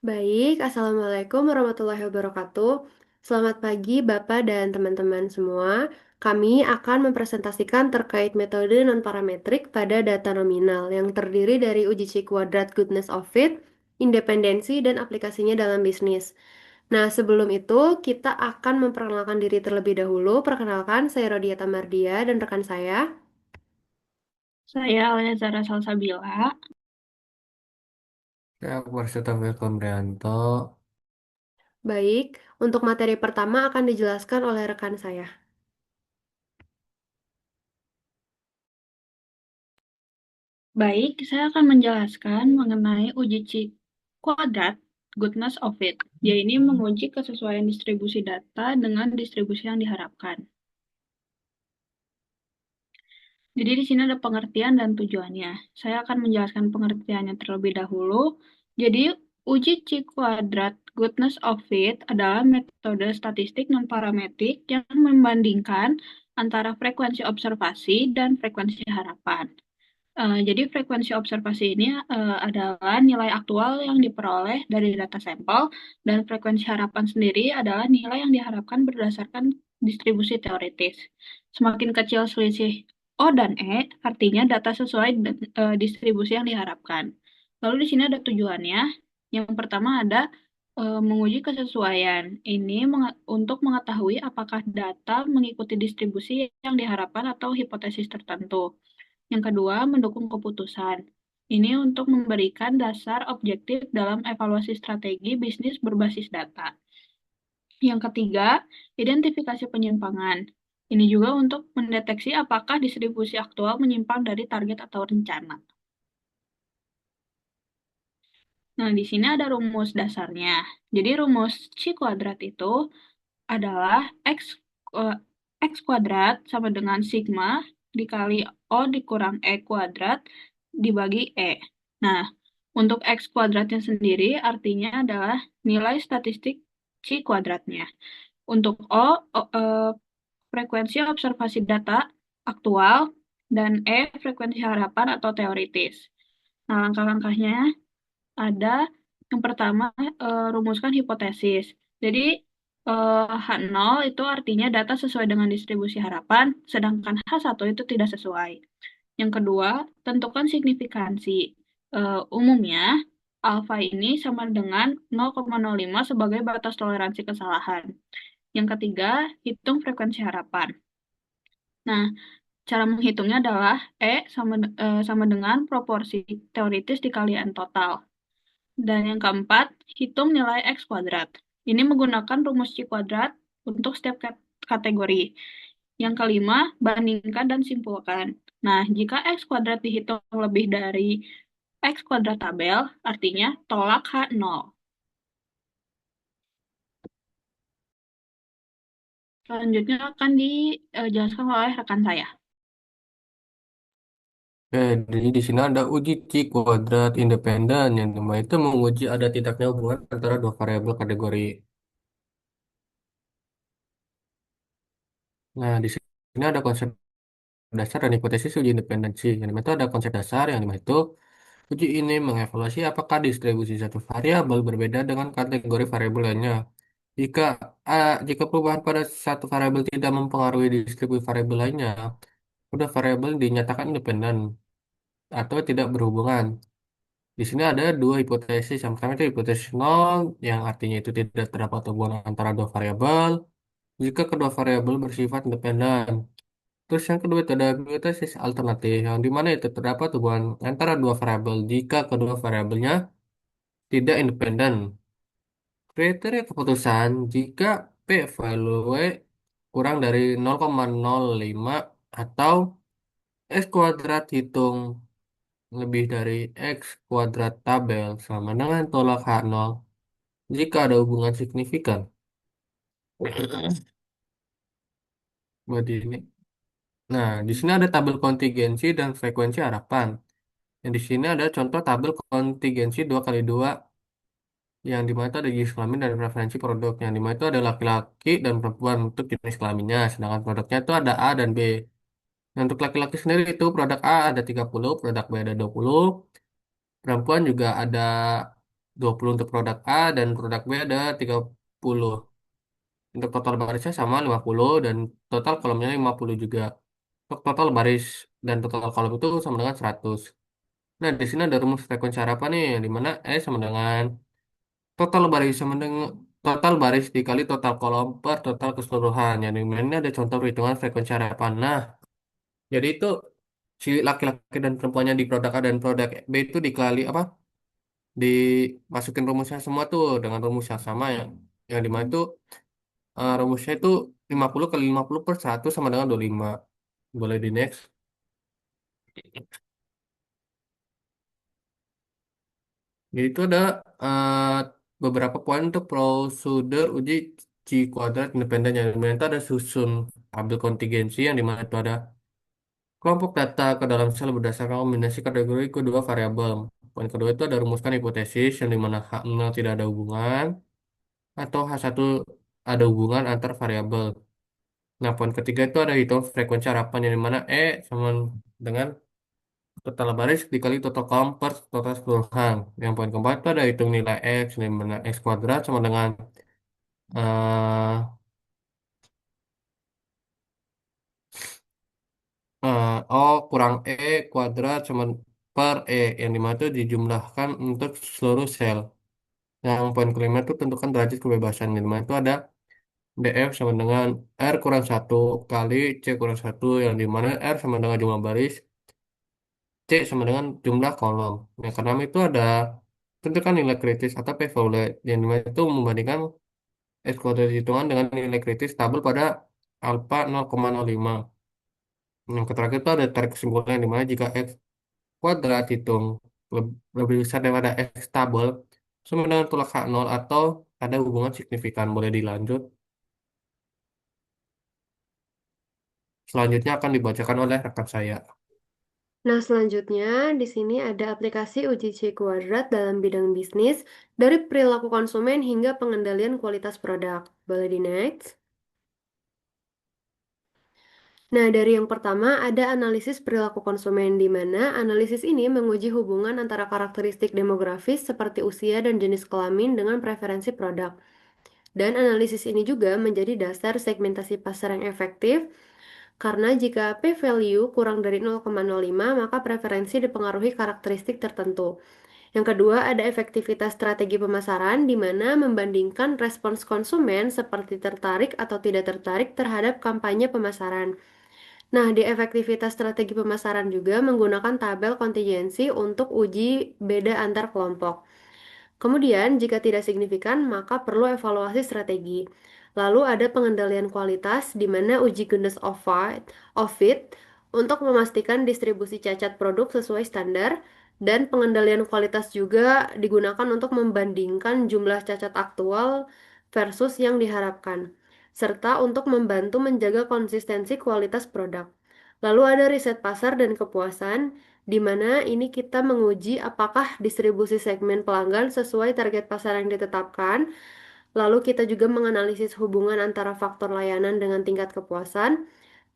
Baik, Assalamualaikum warahmatullahi wabarakatuh. Selamat pagi Bapak dan teman-teman semua. Kami akan mempresentasikan terkait metode non-parametrik pada data nominal yang terdiri dari uji C kuadrat goodness of fit, independensi, dan aplikasinya dalam bisnis. Nah, sebelum itu kita akan memperkenalkan diri terlebih dahulu. Perkenalkan, saya Rodia Tamardia dan rekan saya. Saya Alia Zara Salsabila. Ya, aku Marsyata Prianto. Baik, untuk materi pertama akan dijelaskan oleh rekan saya. Baik, saya akan menjelaskan mengenai uji kuadrat goodness of fit. Ini menguji kesesuaian distribusi data dengan distribusi yang diharapkan. Jadi di sini ada pengertian dan tujuannya. Saya akan menjelaskan pengertiannya terlebih dahulu. Jadi uji kuadrat goodness of fit adalah metode statistik non-parametrik yang membandingkan antara frekuensi observasi dan frekuensi harapan. Jadi frekuensi observasi ini adalah nilai aktual yang diperoleh dari data sampel, dan frekuensi harapan sendiri adalah nilai yang diharapkan berdasarkan distribusi teoritis. Semakin kecil selisih O dan E, artinya data sesuai distribusi yang diharapkan. Lalu di sini ada tujuannya. Yang pertama ada menguji kesesuaian. Ini untuk mengetahui apakah data mengikuti distribusi yang diharapkan atau hipotesis tertentu. Yang kedua, mendukung keputusan. Ini untuk memberikan dasar objektif dalam evaluasi strategi bisnis berbasis data. Yang ketiga, identifikasi penyimpangan. Ini juga untuk mendeteksi apakah distribusi aktual menyimpang dari target atau rencana. Nah, di sini ada rumus dasarnya. Jadi rumus C kuadrat itu adalah eh, X kuadrat sama dengan sigma dikali O dikurang E kuadrat dibagi E. Nah, untuk X kuadratnya sendiri artinya adalah nilai statistik C kuadratnya. Untuk frekuensi observasi data aktual, dan E frekuensi harapan atau teoritis. Nah, langkah-langkahnya ada yang pertama, rumuskan hipotesis. Jadi H0 itu artinya data sesuai dengan distribusi harapan, sedangkan H1 itu tidak sesuai. Yang kedua, tentukan signifikansi. Umumnya, alfa ini sama dengan 0,05 sebagai batas toleransi kesalahan. Yang ketiga, hitung frekuensi harapan. Nah, cara menghitungnya adalah sama dengan proporsi teoritis dikali N total. Dan yang keempat, hitung nilai X kuadrat. Ini menggunakan rumus C kuadrat untuk setiap kategori. Yang kelima, bandingkan dan simpulkan. Nah, jika X kuadrat dihitung lebih dari X kuadrat tabel, artinya tolak H0. Selanjutnya akan dijelaskan oleh rekan saya. Oke, jadi di sini ada uji C kuadrat independen yang dimana itu menguji ada tidaknya hubungan antara dua variabel kategori. Nah, di sini ada konsep dasar dan hipotesis uji independensi. Yang dimana itu ada konsep dasar yang dimana itu uji ini mengevaluasi apakah distribusi satu variabel berbeda dengan kategori variabel lainnya. Jika jika perubahan pada satu variabel tidak mempengaruhi distribusi variabel lainnya, udah variabel dinyatakan independen atau tidak berhubungan. Di sini ada dua hipotesis. Yang pertama itu hipotesis nol, yang artinya itu tidak terdapat hubungan antara dua variabel jika kedua variabel bersifat independen. Terus yang kedua itu ada hipotesis alternatif, yang dimana itu terdapat hubungan antara dua variabel jika kedua variabelnya tidak independen. Kriteria keputusan jika P value kurang dari 0,05 atau X kuadrat hitung lebih dari X kuadrat tabel sama dengan tolak H0 jika ada hubungan signifikan. Buat ini. Nah, di sini ada tabel kontingensi dan frekuensi harapan. Yang di sini ada contoh tabel kontingensi 2 kali 2 yang dimana itu ada jenis kelamin dan preferensi produk. Yang dimana itu ada laki-laki dan perempuan untuk jenis kelaminnya. Sedangkan produknya itu ada A dan B. Nah, untuk laki-laki sendiri itu produk A ada 30, produk B ada 20. Perempuan juga ada 20 untuk produk A dan produk B ada 30. Untuk total barisnya sama 50 dan total kolomnya 50 juga. Untuk total baris dan total kolom itu sama dengan 100. Nah, di sini ada rumus frekuensi harapan nih, di mana E sama dengan total baris dikali total kolom per total keseluruhan. Yang dimana ini ada contoh perhitungan frekuensi harapan. Nah, jadi itu si laki-laki dan perempuannya di produk A dan produk B itu dikali apa? Dimasukin rumusnya semua tuh dengan rumus yang sama ya. Yang dimana itu rumusnya itu 50 kali 50 per 100 sama dengan 25. Boleh di next. Jadi itu ada eh, beberapa poin untuk prosedur uji Ci kuadrat independen yang dimana itu ada susun tabel kontingensi yang dimana itu ada kelompok data ke dalam sel berdasarkan kombinasi kategori kedua variabel. Poin kedua itu ada rumuskan hipotesis yang dimana H0 tidak ada hubungan atau H1 ada hubungan antar variabel. Nah, poin ketiga itu ada hitung frekuensi harapan yang dimana E sama dengan total baris dikali total kolom per total keseluruhan. Yang poin keempat itu ada hitung nilai X, yang dimana X kuadrat sama dengan eh O kurang E kuadrat sama per E yang dimana itu dijumlahkan untuk seluruh sel. Yang poin kelima itu tentukan derajat kebebasan yang dimana itu ada DF sama dengan R kurang satu kali C kurang satu yang dimana R sama dengan jumlah baris C sama dengan jumlah kolom. Yang keenam itu ada tentukan nilai kritis atau p-value yang dimana itu membandingkan S kuadrat hitungan dengan nilai kritis tabel pada alfa 0,05. Yang terakhir itu ada tarik kesimpulan yang dimana jika X kuadrat hitung lebih besar daripada X tabel sama dengan tolak H0 atau ada hubungan signifikan. Boleh dilanjut. Selanjutnya akan dibacakan oleh rekan saya. Nah, selanjutnya di sini ada aplikasi uji C kuadrat dalam bidang bisnis dari perilaku konsumen hingga pengendalian kualitas produk. Boleh di next. Nah, dari yang pertama ada analisis perilaku konsumen di mana analisis ini menguji hubungan antara karakteristik demografis seperti usia dan jenis kelamin dengan preferensi produk. Dan analisis ini juga menjadi dasar segmentasi pasar yang efektif karena jika p-value kurang dari 0,05 maka preferensi dipengaruhi karakteristik tertentu. Yang kedua, ada efektivitas strategi pemasaran di mana membandingkan respons konsumen seperti tertarik atau tidak tertarik terhadap kampanye pemasaran. Nah, di efektivitas strategi pemasaran juga menggunakan tabel kontingensi untuk uji beda antar kelompok. Kemudian, jika tidak signifikan, maka perlu evaluasi strategi. Lalu ada pengendalian kualitas, di mana uji goodness of fit untuk memastikan distribusi cacat produk sesuai standar, dan pengendalian kualitas juga digunakan untuk membandingkan jumlah cacat aktual versus yang diharapkan, serta untuk membantu menjaga konsistensi kualitas produk. Lalu ada riset pasar dan kepuasan, di mana ini kita menguji apakah distribusi segmen pelanggan sesuai target pasar yang ditetapkan. Lalu kita juga menganalisis hubungan antara faktor layanan dengan tingkat kepuasan,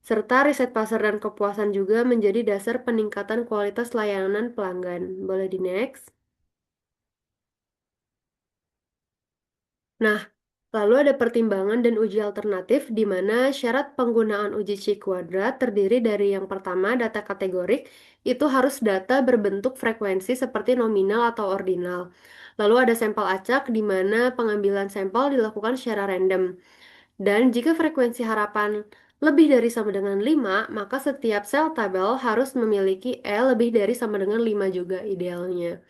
serta riset pasar dan kepuasan juga menjadi dasar peningkatan kualitas layanan pelanggan. Boleh di next. Nah, lalu ada pertimbangan dan uji alternatif di mana syarat penggunaan uji C kuadrat terdiri dari yang pertama data kategorik, itu harus data berbentuk frekuensi seperti nominal atau ordinal. Lalu ada sampel acak di mana pengambilan sampel dilakukan secara random. Dan jika frekuensi harapan lebih dari sama dengan 5, maka setiap sel tabel harus memiliki E lebih dari sama dengan 5 juga idealnya.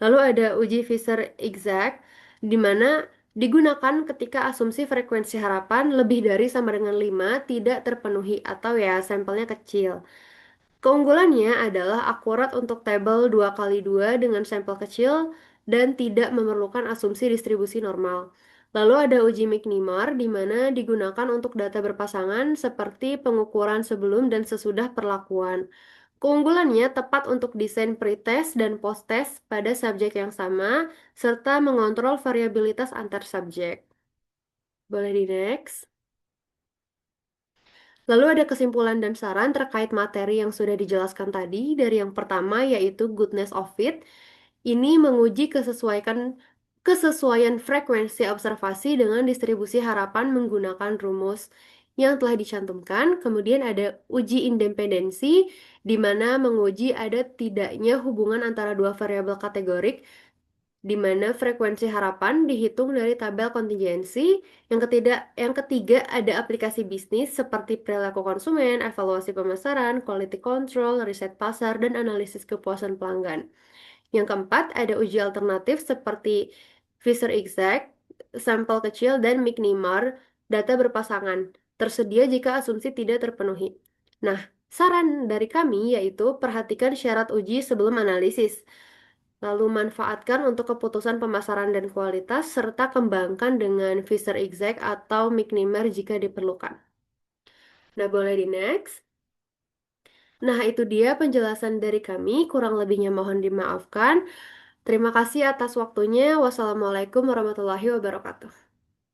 Lalu ada uji Fisher-Exact, di mana digunakan ketika asumsi frekuensi harapan lebih dari sama dengan 5 tidak terpenuhi atau ya sampelnya kecil. Keunggulannya adalah akurat untuk tabel 2 kali 2 dengan sampel kecil dan tidak memerlukan asumsi distribusi normal. Lalu ada uji McNemar di mana digunakan untuk data berpasangan seperti pengukuran sebelum dan sesudah perlakuan. Keunggulannya tepat untuk desain pretest dan posttest pada subjek yang sama, serta mengontrol variabilitas antar subjek. Boleh di next. Lalu ada kesimpulan dan saran terkait materi yang sudah dijelaskan tadi, dari yang pertama yaitu goodness of fit, Ini menguji kesesuaian frekuensi observasi dengan distribusi harapan menggunakan rumus yang telah dicantumkan. Kemudian ada uji independensi, di mana menguji ada tidaknya hubungan antara dua variabel kategorik, di mana frekuensi harapan dihitung dari tabel kontingensi. Yang ketiga ada aplikasi bisnis seperti perilaku konsumen, evaluasi pemasaran, quality control, riset pasar, dan analisis kepuasan pelanggan. Yang keempat, ada uji alternatif seperti Fisher-Exact, sampel kecil, dan Minimal data berpasangan, tersedia jika asumsi tidak terpenuhi. Nah, saran dari kami yaitu perhatikan syarat uji sebelum analisis, lalu manfaatkan untuk keputusan pemasaran dan kualitas, serta kembangkan dengan Fisher-Exact atau Minimal jika diperlukan. Nah, boleh di next. Nah, itu dia penjelasan dari kami, kurang lebihnya mohon dimaafkan. Terima kasih atas waktunya. Wassalamualaikum warahmatullahi wabarakatuh.